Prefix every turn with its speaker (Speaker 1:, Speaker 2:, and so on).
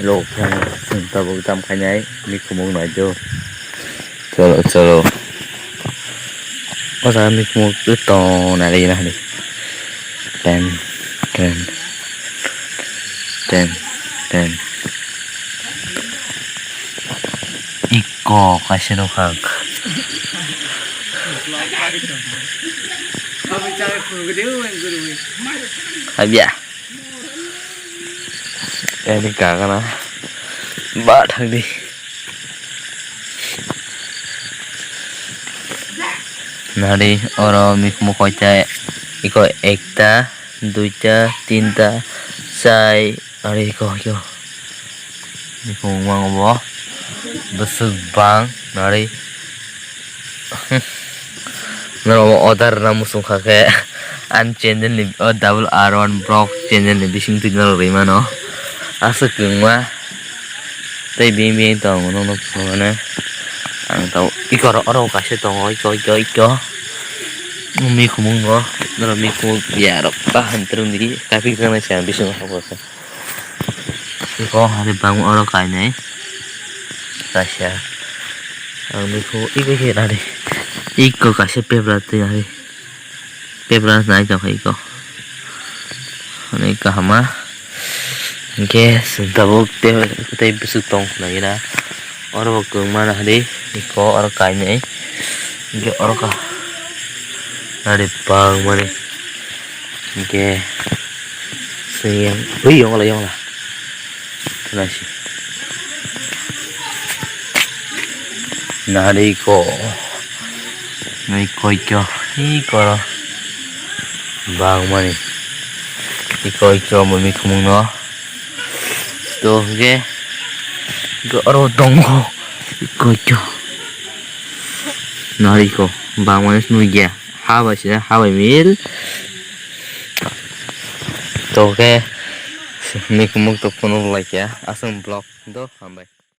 Speaker 1: Lột tao bụng tâm khai nháy mi không muốn nói cho chalo có ra mi không muốn cứ to này đi này ten ten ten ten iko kasih nukang habis ini kakak na bat đi nari orang mik mau kocai iko ekta duita tinta sai nari iko mik mau ngomong besuk bang nari nari order na musung kakek an channel ni double R1 block channel ni bising tinggal rima no asa kengma tay bing tong no phone ang tau iko ro kasih tong iko mi khumung no nara mi khumung ya ro tahan terung di tapi kana siang bising apa ka iko hari bangun oro kai nai kasih ang mi khu iko he nari iko kasih pebra tu nari pebra nai ka iko ani kahama oke sentabuk teh besuk tong lagi dah orang waktu mana hari iko orang kaya oke orang kah ada bang mana oke siang yang lah nasi nah hari iko iko bang mana iko mami kumung no tuh ke garo tonggo iko nari ko bangun nuja hawa mil tuh ke mik muk tuh penuh like ya asam blok tuh sampai